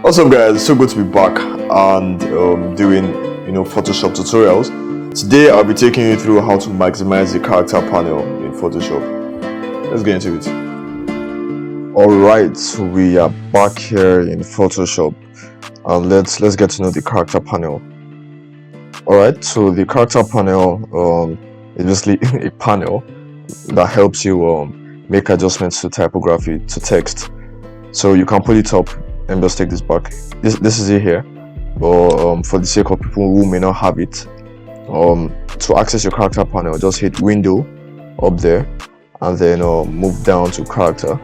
What's up, guys? So good to be back and doing Photoshop tutorials. Today I'll be taking you through how to maximize the character panel in Photoshop. Let's get into it. Alright, so we are back here in Photoshop and let's get to know the character panel. Alright, so the character panel is basically a panel that helps you make adjustments to typography, to text. So you can pull it up. Let me just take this back. This is it here, but for the sake of people who may not have it, to access your character panel, just hit Window up there, and then move down to Character,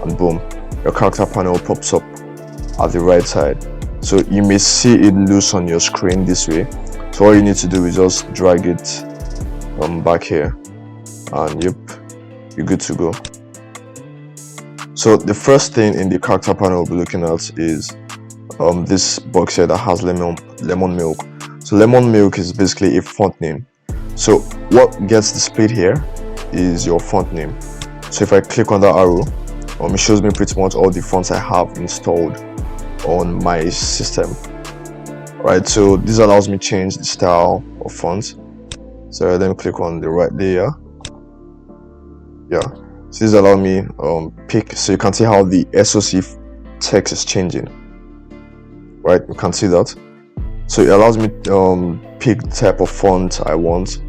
and boom, your character panel pops up at the right side. So you may see it loose on your screen this way. So all you need to do is just drag it back here, and yep, you're good to go. So the first thing in the character panel we'll be looking at is this box here that has lemon milk. So lemon milk is basically a font name. So what gets displayed here is your font name. So if I click on that arrow, it shows me pretty much all the fonts I have installed on my system. Right, so this allows me to change the style of fonts. So let me click on the right layer. Yeah. So this allows me pick, so you can see how the SOC text is changing. Right, you can see that. So it allows me pick the type of font I want,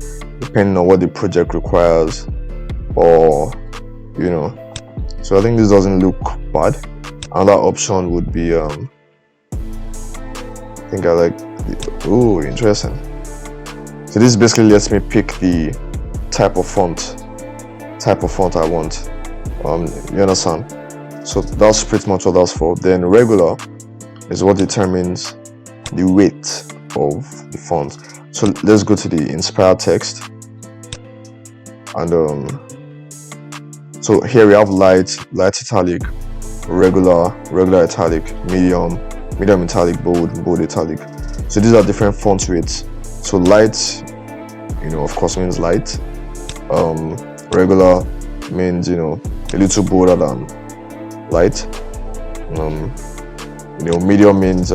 depending on what the project requires, or So I think this doesn't look bad. Another option would be I think I like. Oh, interesting. So this basically lets me pick the type of font I want. You understand? So that's pretty much what that's for. Then regular is what determines the weight of the font. So let's go to the inspired text, and so here we have light italic, regular italic, medium italic, bold italic. So these are different font weights. So light, of course, means light. Regular means a little bolder than light. Medium means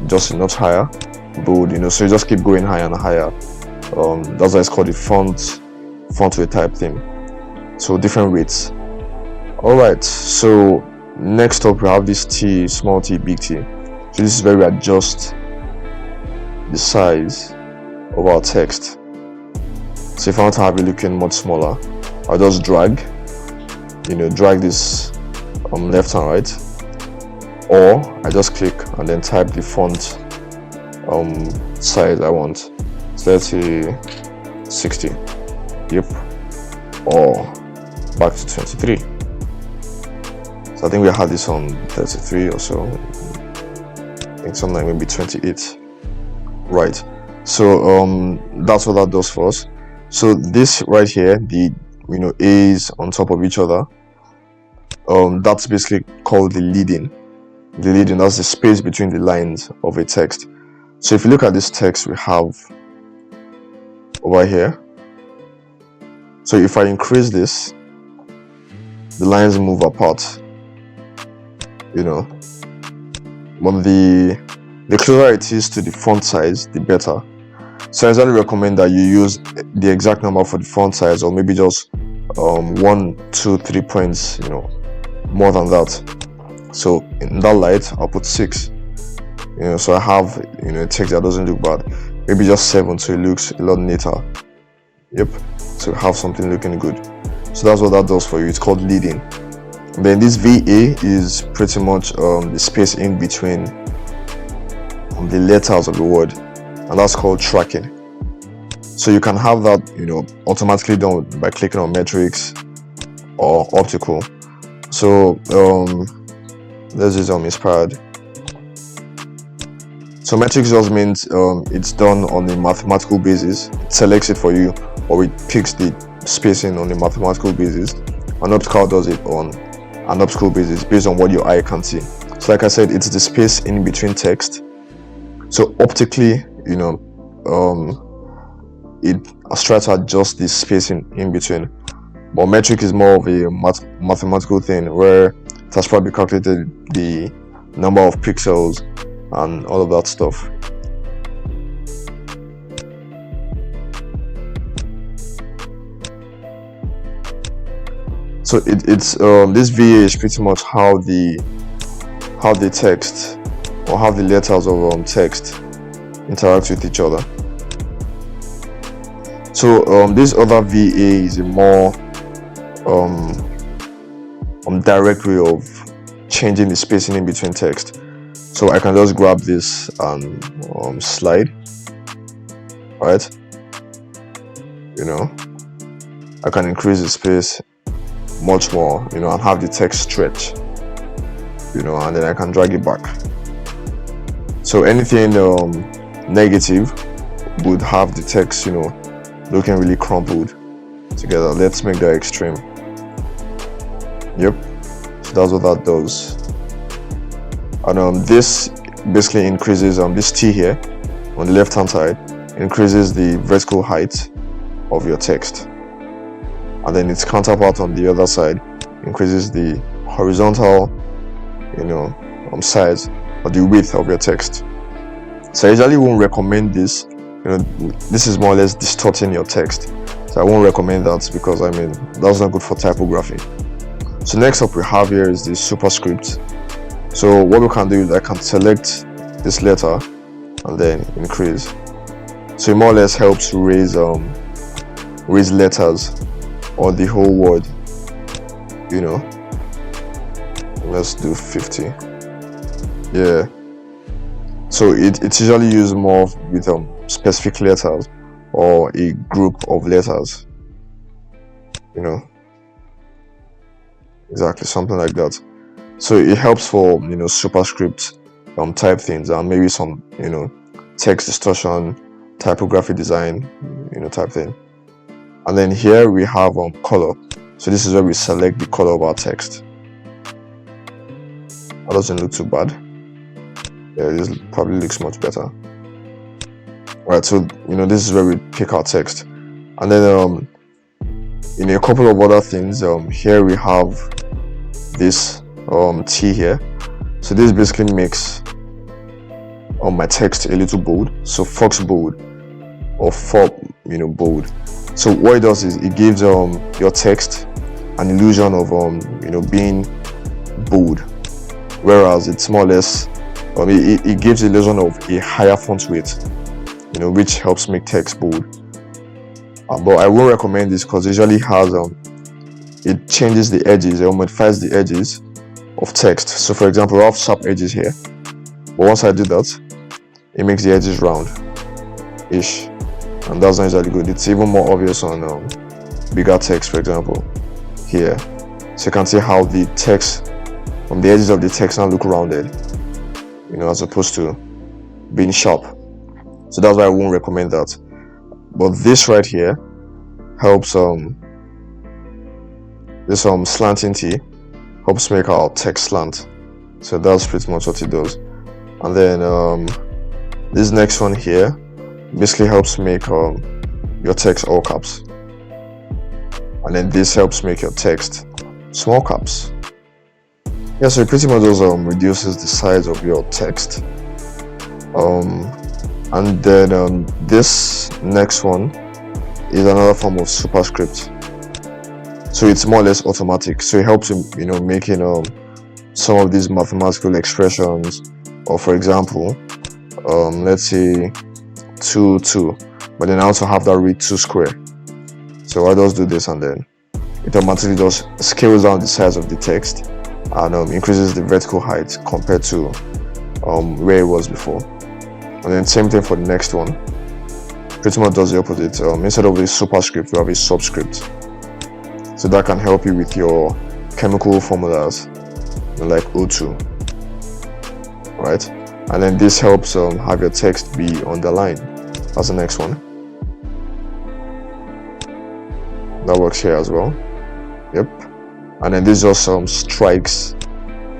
just a notch higher. Bold, so you just keep going higher and higher. That's why it's called the font weight type thing. So different weights. Alright, so next up we have this T, small t, big T. So this is where we adjust the size of our text. So if I want to have it looking much smaller, I'll just drag this left and right, or I just click and then type the font size I want. So let's say 60. Yep. Or back to 23. So I think we had this on 33 or so. I think something like maybe 28. Right. So that's what that does for us. So this right here, the A's on top of each other, that's basically called the leading. The leading, that's the space between the lines of a text. So if you look at this text we have over here, so if I increase this, the lines move apart, but the closer it is to the font size, the better. So I usually recommend that you use the exact number for the font size, or maybe just 1, 2, 3 points, more than that. So in that light, I'll put 6. So I have a text that doesn't look bad. Maybe just 7, so it looks a lot neater. Yep. So have something looking good. So that's what that does for you. It's called leading. Then this VA is pretty much the space in between the letters of the word, and that's called tracking. So you can have that automatically done by clicking on metrics or optical. So let's use inspired. So metrics just means it's done on a mathematical basis. It selects it for you, or it picks the spacing on a mathematical basis. And optical does it on an optical basis based on what your eye can see. So like I said, it's the space in between text. So optically, it tries to adjust the spacing in between. But metric is more of a mathematical thing, where It has probably calculated the number of pixels and all of that stuff. So it's this VA is pretty much how the text, or how the letters of text interact with each other. So this other VA is a more direct way of changing the spacing in between text. So I can just grab this and slide, right? I can increase the space much more, and have the text stretch, and then I can drag it back. So anything negative would have the text, looking really crumpled together. Let's make that extreme. Yep, so that's what that does. And this basically increases this T here on the left hand side, increases the vertical height of your text, and then its counterpart on the other side increases the horizontal size or the width of your text. So I usually won't recommend this. This is more or less distorting your text, so I won't recommend that, because that's not good for typography. So next up we have here is the superscript. So what we can do is I can select this letter and then increase. So it more or less helps raise letters or the whole word. Let's do 50. Yeah. So it's usually used more with specific letters or a group of letters. Exactly, something like that. So it helps for superscript type things, and maybe some text distortion, typography design type thing. And then here we have color. So this is where we select the color of our text. That doesn't look too bad. Yeah, this probably looks much better. Right, so this is where we pick our text. And then in a couple of other things, here we have this T here. So this basically makes my text a little bold, so fox bold or font bold. So what it does is it gives your text an illusion of being bold, whereas it's more or less it gives the illusion of a higher font weight, which helps make text bold. But I won't recommend this because it usually has it changes the edges, it modifies the edges of text. So for example, I have sharp edges here, but once I do that, it makes the edges round ish, and that's not usually good. It's even more obvious on bigger text, for example here. So you can see how the text from the edges of the text now look rounded, as opposed to being sharp. So that's why I won't recommend that. But this right here helps this slanting T helps make our text slant. So that's pretty much what it does. And then this next one here basically helps make your text all caps, and then this helps make your text small caps. Yeah, so it pretty much just reduces the size of your text. And then this next one is another form of superscript. So it's more or less automatic. So it helps in making some of these mathematical expressions, or for example, let's say 2, 2, but then I also have that read 2 square. So I just do this, and then it automatically just scales down the size of the text and increases the vertical height compared to where it was before. And then same thing for the next one, pretty much does the opposite. Instead of a superscript, we have a subscript. So that can help you with your chemical formulas, like O2, right? And then this helps have your text be underlined. That's the next one. That works here as well. Yep. And then this just strikes.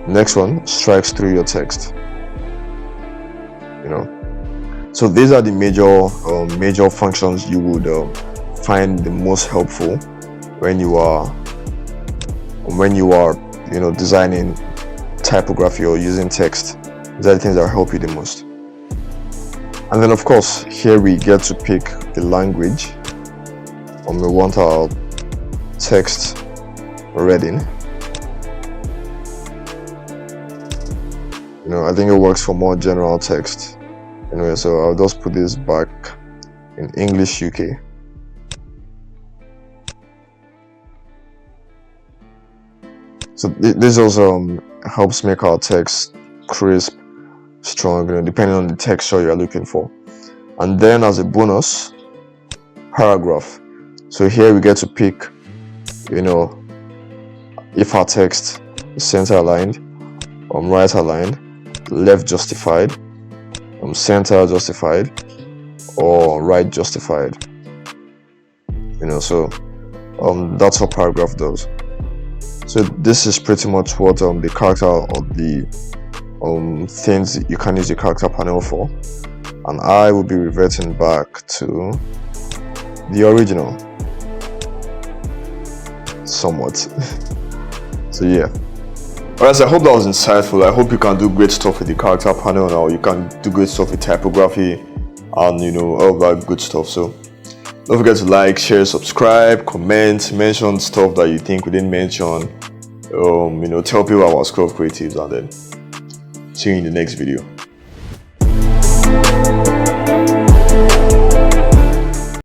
Next one strikes through your text. So these are the major functions you would find the most helpful when you are designing typography or using text. These are the things that help you the most. And then of course here we get to pick the language. We want our text reading. I think it works for more general text. Anyway, so I'll just put this back in English UK. So this also helps make our text crisp, strong, depending on the texture you're looking for. And then as a bonus, paragraph. So here we get to pick, if our text is center aligned, right aligned, left justified, center justified, or right justified. So that's what paragraph does. So this is pretty much what the character or the things you can use the character panel for, and I will be reverting back to the original somewhat. So yeah. Alright, so I hope that was insightful. I hope you can do great stuff with the character panel now. You can do great stuff with typography and all that good stuff. So don't forget to like, share, subscribe, comment, mention stuff that you think we didn't mention. Tell people about Scrub Creatives, and then see you in the next video.